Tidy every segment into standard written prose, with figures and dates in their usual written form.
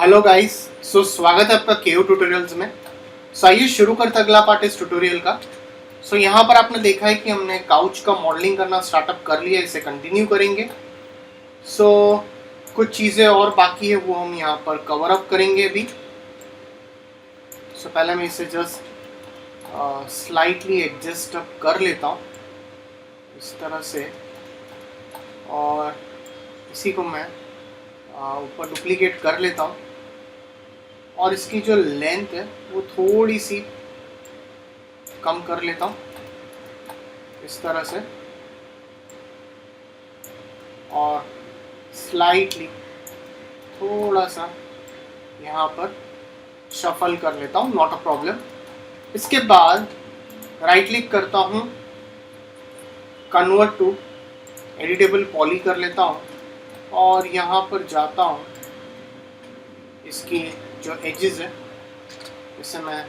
Hello guys. स्वागत है आपका केओ ट्यूटोरियल्स में। आइए शुरू करते अगला पार्ट इस ट्यूटोरियल का। यहाँ पर आपने देखा है कि हमने काउच का मॉडलिंग करना स्टार्टअप कर लिया, इसे कंटिन्यू करेंगे। कुछ चीज़ें और बाकी है वो हम यहाँ पर कवर अप करेंगे अभी। पहले मैं इसे जस्ट स्लाइटली एडजस्ट अप कर लेता हूँ इस तरह से, और इसी को मैं ऊपर डुप्लीकेट कर लेता हूँ और इसकी जो लेंथ है वो थोड़ी सी कम कर लेता हूँ इस तरह से, और स्लाइटली थोड़ा सा यहाँ पर शफल कर लेता हूँ, नॉट अ प्रॉब्लम। इसके बाद राइट क्लिक करता हूँ, कन्वर्ट टू एडिटेबल पॉली कर लेता हूँ और यहाँ पर जाता हूँ, इसकी जो एजेस है इसे मैं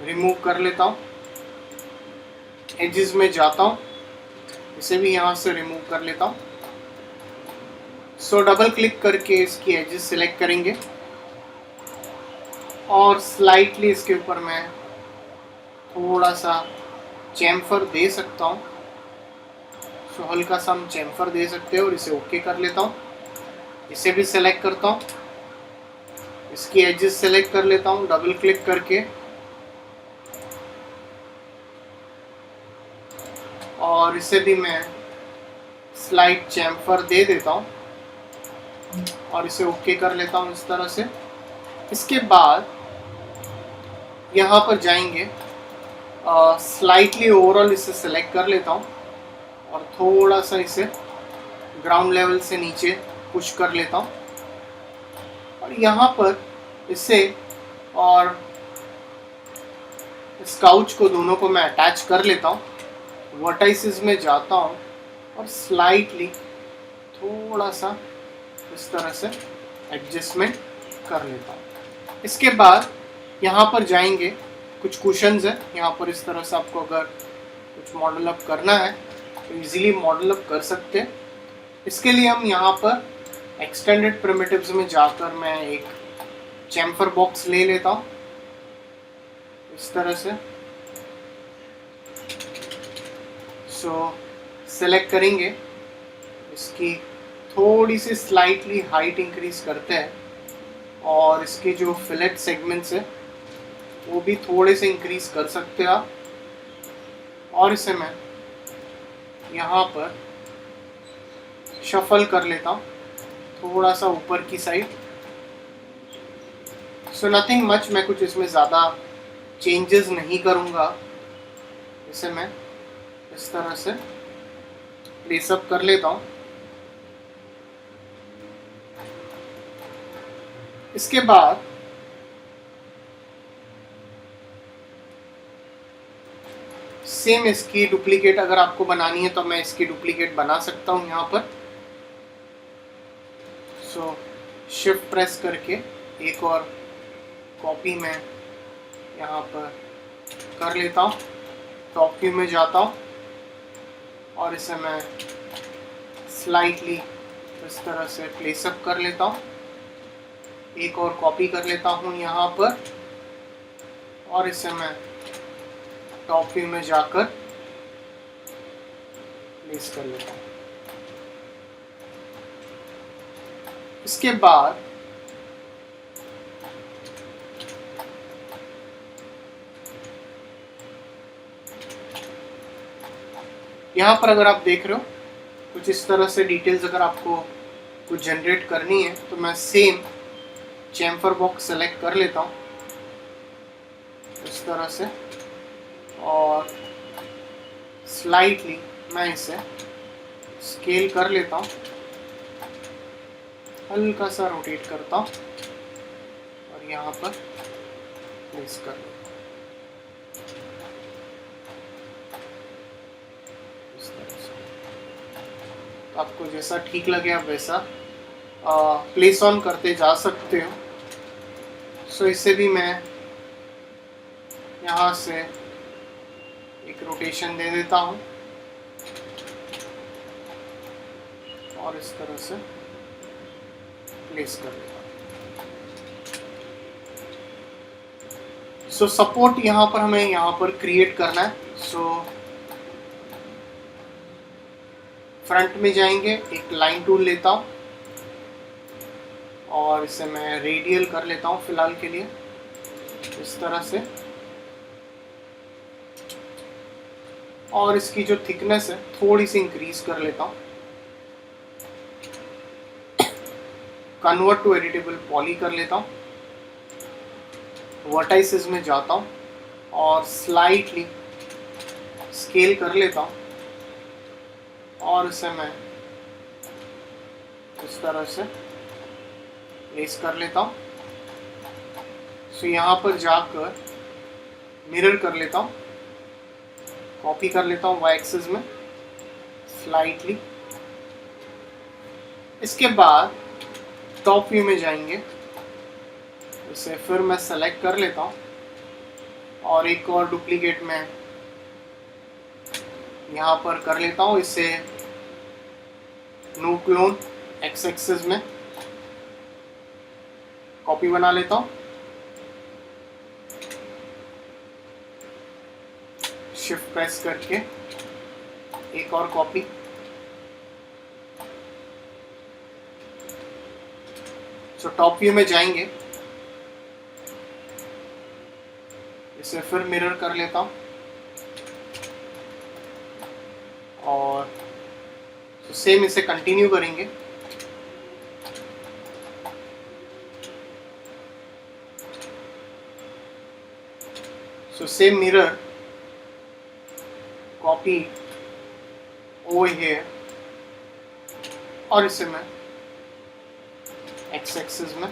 रिमूव कर लेता हूँ। एजेस में जाता हूँ, इसे भी यहाँ से रिमूव कर लेता हूँ। डबल क्लिक करके इसकी एजेस सिलेक्ट करेंगे और स्लाइटली इसके ऊपर मैं थोड़ा सा चैम्फर दे सकता हूँ। हल्का सा हम चैम्फर दे सकते हैं और इसे ओके कर लेता हूँ। इसे भी सिलेक्ट करता हूँ, इसकी एजेस सेलेक्ट कर लेता हूँ डबल क्लिक करके, और इसे भी मैं स्लाइड चैम्फर दे देता हूँ और इसे ओके कर लेता हूँ इस तरह से। इसके बाद यहाँ पर जाएंगे, स्लाइटली ओवरऑल इसे सेलेक्ट कर लेता हूँ और थोड़ा सा इसे ग्राउंड लेवल से नीचे पुश कर लेता हूँ और यहाँ पर इसे और इस काउच को दोनों को मैं अटैच कर लेता हूँ। वर्टाइसेस में जाता हूँ और स्लाइटली थोड़ा सा इस तरह से एडजस्टमेंट कर लेता हूँ। इसके बाद यहाँ पर जाएंगे, कुछ कुशन्स है यहाँ पर, इस तरह से आपको अगर कुछ मॉडल अप करना है तो इजीली मॉडल अप कर सकते हैं। इसके लिए हम यहाँ पर एक्सटेंडेड प्रिमिटिव्स में जाकर मैं एक चैम्फर बॉक्स ले लेता हूँ इस तरह से। सेलेक्ट करेंगे, इसकी थोड़ी सी स्लाइटली हाइट इंक्रीज करते हैं और इसके जो फिलेट सेगमेंट्स है वो भी थोड़े से इंक्रीज कर सकते हैं आप, और इसे मैं यहाँ पर शफल कर लेता हूँ थोड़ा सा ऊपर की साइड। नथिंग मच, मैं कुछ इसमें ज़्यादा चेंजेस नहीं करूँगा। इसे मैं इस तरह से प्लेस अप कर लेता हूँ। इसके बाद सेम इसकी डुप्लीकेट अगर आपको बनानी है तो मैं इसकी डुप्लीकेट बना सकता हूँ यहाँ पर। शिफ्ट प्रेस करके एक और कॉपी मैं यहाँ पर कर लेता हूँ। टॉप व्यू में जाता हूँ और इसे मैं स्लाइटली इस तरह से प्लेस अप कर लेता हूँ। एक और कॉपी कर लेता हूँ यहाँ पर और इसे मैं टॉप व्यू में जाकर प्लेस कर लेता हूँ। इसके बाद यहाँ पर अगर आप देख रहे हो कुछ इस तरह से डिटेल्स अगर आपको कुछ जनरेट करनी है तो मैं सेम चैम्फर बॉक्स सेलेक्ट कर लेता हूँ इस तरह से, और स्लाइटली मैं इसे स्केल कर लेता हूँ, हल्का सा रोटेट करता हूँ और यहाँ पर प्लेस कर लेता हूँ इस तरह से। तो आपको जैसा ठीक लगे आप वैसा प्लेस ऑन करते जा सकते हो। इसे भी मैं यहाँ से एक रोटेशन दे देता हूँ और इस तरह से प्लेस कर लेता हूँ। सो सपोर्ट यहाँ पर हमें यहाँ पर क्रिएट करना है। सो फ्रंट में जाएंगे, एक लाइन टूल लेता हूँ और इसे मैं रेडियल कर लेता हूँ फिलहाल के लिए, इस तरह से। और इसकी जो थिकनेस है थोड़ी सी इंक्रीज कर लेता हूँ। कन्वर्ट टू एडिटेबल पॉली कर लेता हूँ। वर्टाइसेस में जाता हूँ और स्लाइटली स्केल कर लेता हूँ और इसे मैं इस तरह से प्लेस कर लेता हूँ। सो यहाँ पर जाकर मिरर कर लेता हूँ, कॉपी कर लेता हूँ वाई एक्सिस में स्लाइटली। इसके बाद टॉप व्यू में जाएंगे, इसे फिर मैं सेलेक्ट कर लेता हूँ और एक और डुप्लीकेट में यहाँ पर कर लेता हूँ। इसे नो क्लोन एक्स एक्सिस में कॉपी बना लेता हूँ, शिफ्ट प्रेस करके एक और कॉपी। सो टॉप व्यू में जाएंगे, इसे फिर मिरर कर लेता हूँ और सेम इसे कंटिन्यू करेंगे। So same mirror copy over here और इसे मैं एक्स एक्सिस में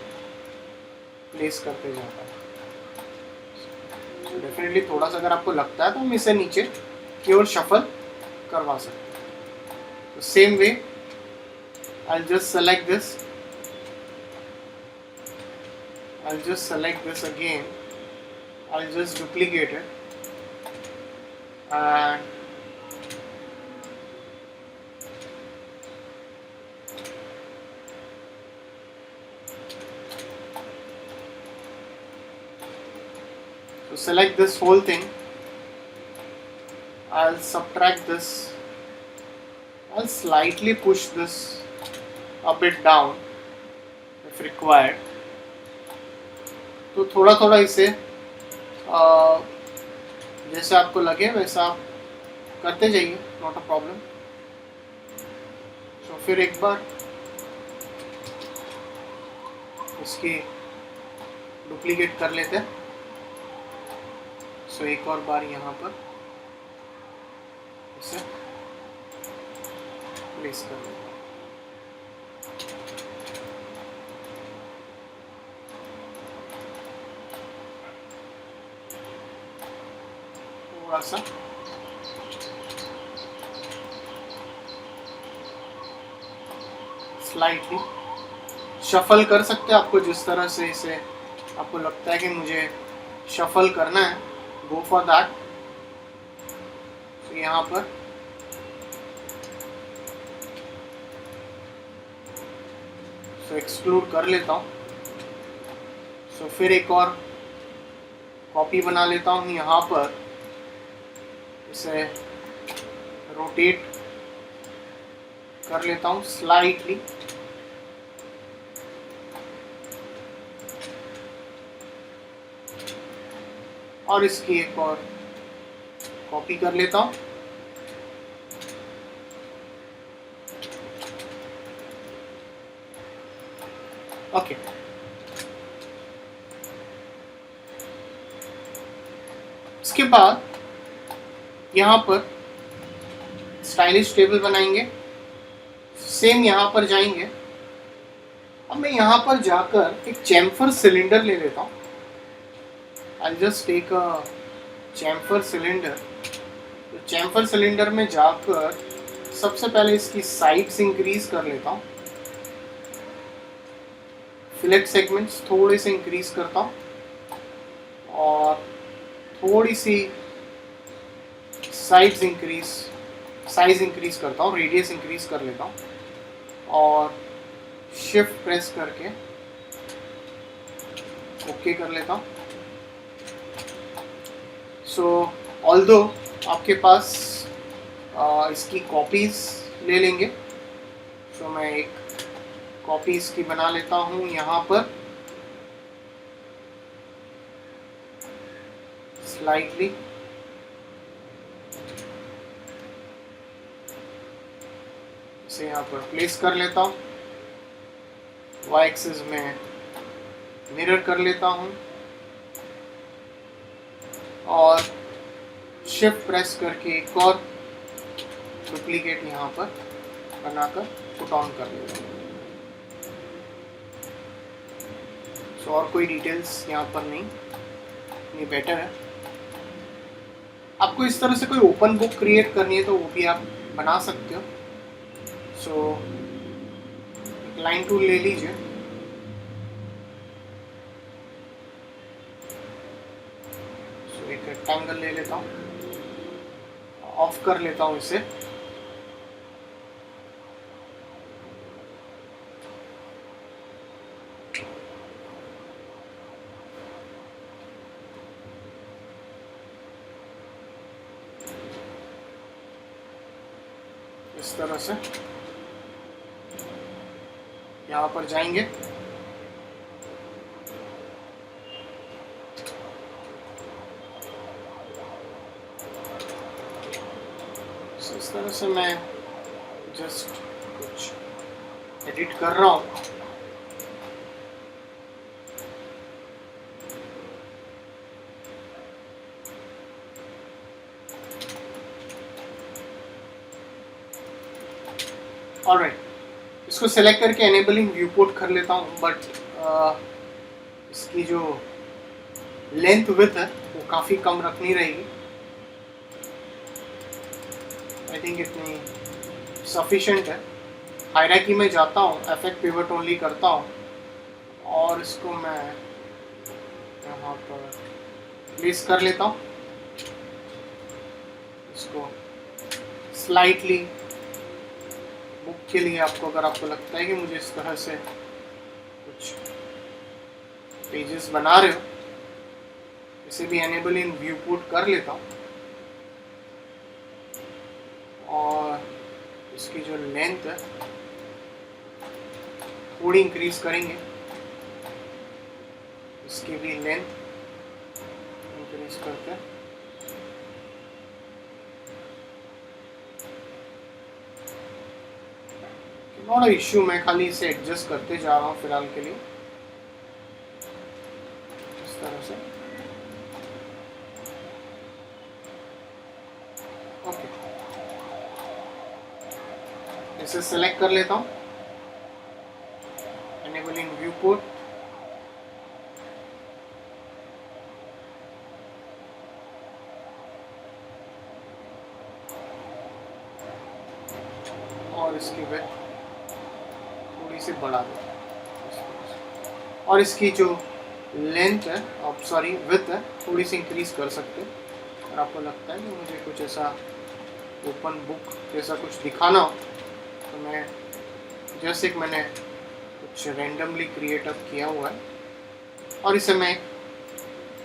प्लेस करते जाता हूँ। डेफिनेटली थोड़ा सा अगर आपको लगता है तो हम इसे नीचे की ओर शफल करवा सकते हैं। तो same way I just select this again, I'll just duplicate it and so select this whole thing. I'll subtract this. I'll slightly push this a bit down if required. तो थोड़ा थोड़ा इसे जैसे आपको लगे वैसा आप करते जाइए, नॉट अ प्रॉब्लम। तो फिर एक बार इसकी डुप्लीकेट कर लेते हैं। सो एक और बार यहाँ पर इसे प्लेस कर लेते हैं। थोड़ा सा स्लाइटली शफल कर सकते हैं, आपको जिस तरह से इसे आपको लगता है कि मुझे शफल करना है, गो फॉर दैट। तो यहाँ पर एक्सक्लूड कर लेता हूँ। सो फिर एक और कॉपी बना लेता हूँ, यहाँ पर इसे रोटेट कर लेता हूँ स्लाइटली। और इसकी एक और कॉपी कर लेता हूँ। ओके, इसके बाद यहाँ पर स्टाइलिश टेबल बनाएंगे। सेम यहाँ पर जाएंगे। अब मैं यहाँ पर जाकर एक चैम्फर सिलेंडर ले लेता हूँ। I'll just take a chamfer cylinder. तो चैम्फर सिलेंडर में जाकर सबसे पहले इसकी साइड्स इंक्रीज कर लेता हूँ, फिलेट सेगमेंट्स थोड़े से इंक्रीज करता हूँ और थोड़ी सी साइज इंक्रीज करता हूँ, रेडियस इंक्रीज कर लेता हूँ और शिफ्ट प्रेस करके ओके कर लेता हूँ। सो ऑल्दो आपके पास इसकी कॉपीज़ ले लेंगे, सो मैं एक कॉपी इसकी बना लेता हूँ यहाँ पर स्लाइटली। इसे यहाँ पर प्लेस कर लेता हूँ, वाई एक्सिस में मिरर कर लेता हूँ और शिफ्ट प्रेस करके एक और डुप्लीकेट यहाँ पर बनाकर पुट ऑन कर लेता हूँ। सो और कोई डिटेल्स यहाँ पर नहीं, ये बेटर है। आपको इस तरह से कोई ओपन बुक क्रिएट करनी है तो वो भी आप बना सकते हो। सो लाइन टूल ले लीजिए, सो एक रेक्टेंगल ले लेता हूँ, ऑफ कर लेता हूँ इसे। इस तरह से यहाँ पर जाएंगे, इस तरह से मैं जस्ट कुछ एडिट कर रहा हूँ। ऑलराइट, इसको सेलेक्ट करके एनेबलिंग व्यू पोर्ट कर लेता हूँ, बट इसकी जो लेंथ विड्थ है वो काफ़ी कम रखनी रहेगी। आई थिंक इतनी सफिशेंट है। हायरार्की में जाता हूँ, इफेक्ट पिवट ओनली करता हूँ और इसको मैं यहाँ पर प्लेस कर लेता हूँ। इसको स्लाइटली बुक के लिए आपको, अगर आपको लगता है कि मुझे इस तरह से कुछ पेजेस बना रहे हो, इसे भी एनेबल इन व्यू पोर्ट कर लेता हूँ और इसकी जो लेंथ है थोड़ी इंक्रीज करेंगे, इसकी भी लेंथ इंक्रीज करते हैं। नॉट इश्यू, मैं खाली इसे एडजस्ट करते जा रहा हूँ फिलहाल के लिए, इस तरह से। ओके, इसे सेलेक्ट कर लेता हूँ, एनेबलिंग व्यू पोर्ट, और इसकी विड्थ थोड़ी सी बढ़ा दें और इसकी जो लेंथ है, अब सॉरी विड्थ है, थोड़ी सी इंक्रीज कर सकते हैं। और आपको लगता है कि मुझे कुछ ऐसा ओपन बुक जैसा कुछ दिखाना हो तो मैं जैसे एक मैंने कुछ रैंडमली क्रिएट अप किया हुआ है और इसे मैं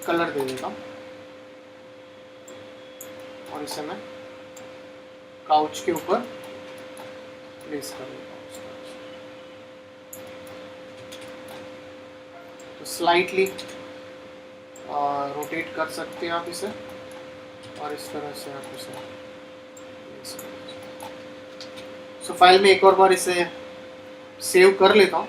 कलर दे देता हूँ और इसे मैं काउच के ऊपर प्लेस कर देता हूँ। तो स्लाइटली रोटेट कर सकते हैं आप इसे और इस तरह से आप इसे प्लेस कर दीजिए। सो फाइल में एक और बार इसे सेव कर लेता हूँ।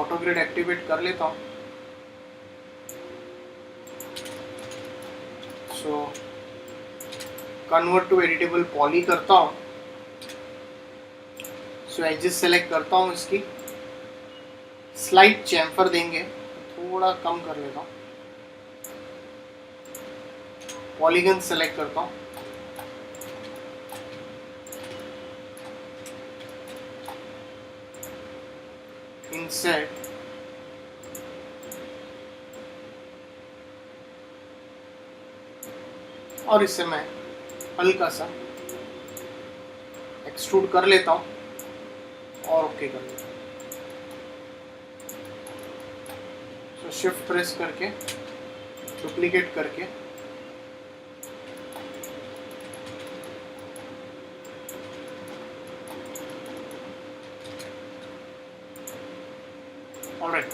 ऑटो ग्रिड एक्टिवेट कर लेता हूँ। So convert to editable poly करता हूँ। सो एजेस सेलेक्ट करता हूँ, इसकी स्लाइट चैम्फर देंगे, थोड़ा कम कर लेता हूँ। पॉलीगन सेलेक्ट करता हूँ, इंसर्ट, और इसे मैं हल्का सा एक्सट्रूड कर लेता हूँ और ओके कर लेता हूँ। तो शिफ्ट प्रेस करके डुप्लीकेट करके ऑलराइट।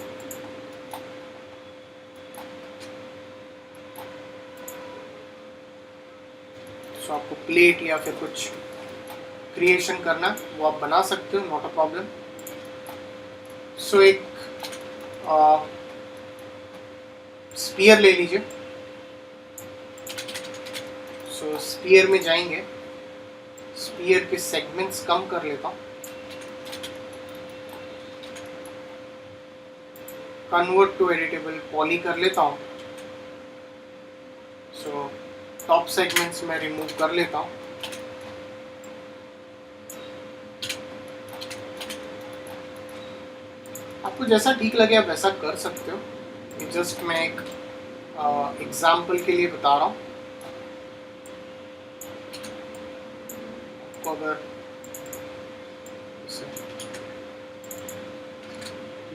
सो आपको प्लेट या फिर कुछ क्रिएशन करना वो आप बना सकते हो, नॉट अ प्रॉब्लम। सो एक स्पीयर ले लीजिए। सो स्पीयर में जाएंगे, स्पीयर के सेगमेंट्स कम कर लेता हूँ, कन्वर्ट टू एडिटेबल पॉली कर लेता हूँ। सो टॉप सेगमेंट्स में रिमूव कर लेता हूँ। आपको जैसा ठीक लगे आप वैसा कर सकते हो, ये जस्ट मैं एक एग्जाम्पल के लिए बता रहा हूँ। आपको अगर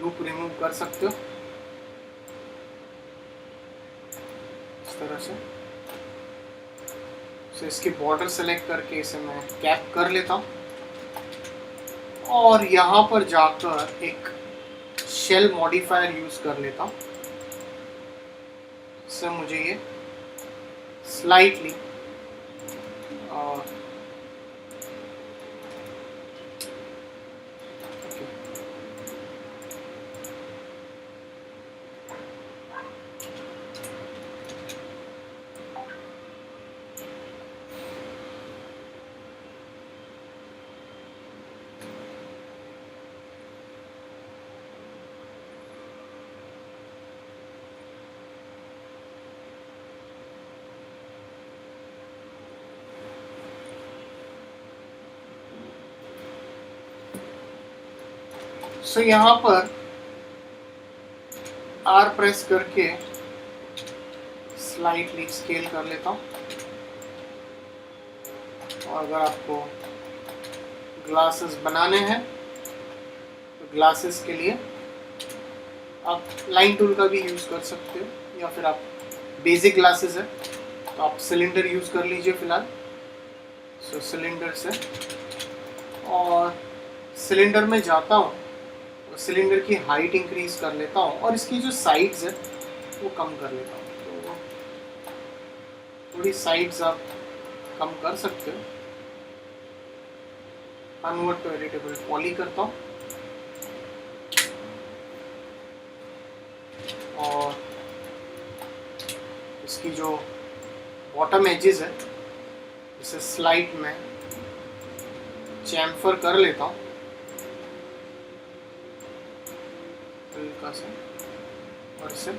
लूप रिमूव कर सकते हो इस तरह से। तो इसकी बॉर्डर सेलेक्ट करके इसे मैं कैप कर लेता हूँ और यहाँ पर जाकर एक शेल मॉडिफायर यूज कर लेता हूँ। इससे मुझे ये स्लाइटली सो यहाँ पर R प्रेस करके स्लाइटली स्केल कर लेता हूँ। और अगर आपको ग्लासेस बनाने हैं तो ग्लासेस के लिए आप लाइन टूल का भी यूज़ कर सकते हो, या फिर आप बेसिक ग्लासेस है तो आप सिलेंडर यूज़ कर लीजिए फ़िलहाल। सो सिलेंडर से, और सिलेंडर में जाता हूँ, सिलेंडर की हाइट इंक्रीज कर लेता हूँ और इसकी जो साइड्स है वो कम कर लेता हूँ। तो थोड़ी साइड्स आप कम कर सकते हो। कन्वर्ट टू एडिटेबल पॉली करता हूँ और इसकी जो बॉटम एजेस है इसे स्लाइड में चैम्फर कर लेता हूँ हल्का सा, और इसे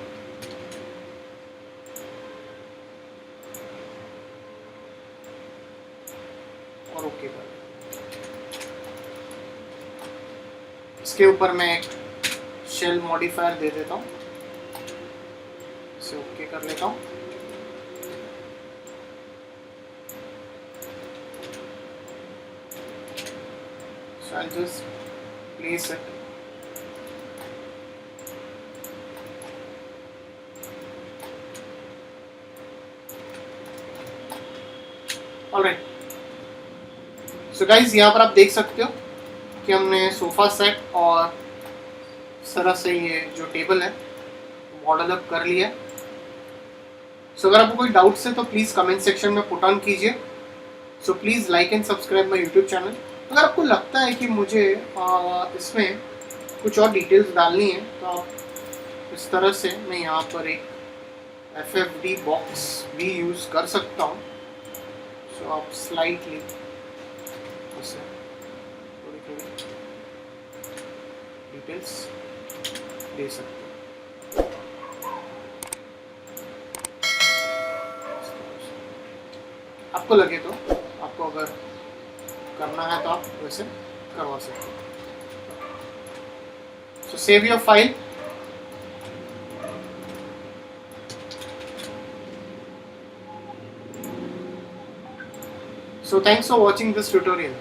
और ओके कर। इसके ऊपर मैं एक शेल मॉडिफायर दे देता हूँ, इसे ओके कर लेता हूँ। So I'll just place it. Alright. So guys यहाँ पर आप देख सकते हो कि हमने सोफ़ा सेट और इस तरह से ये जो टेबल है मॉडल अप कर लिया है। सो अगर आपको कोई डाउट्स है तो प्लीज़ कमेंट सेक्शन में पुट ऑन कीजिए। So please like and subscribe my YouTube channel. अगर आपको लगता है कि मुझे इसमें कुछ और डिटेल्स डालनी है तो आप इस तरह से मैं यहाँ पर एक FFD बॉक्स भी यूज़ कर सकता हूँ। सो आप स्लाइटली इसे थोड़ी थोड़ी डिटेल्स दे सकते हैं। आपको लगे तो, आपको अगर करना है तो आप वैसे करवा सकते हैं। सो save your file. So thanks for watching this tutorial.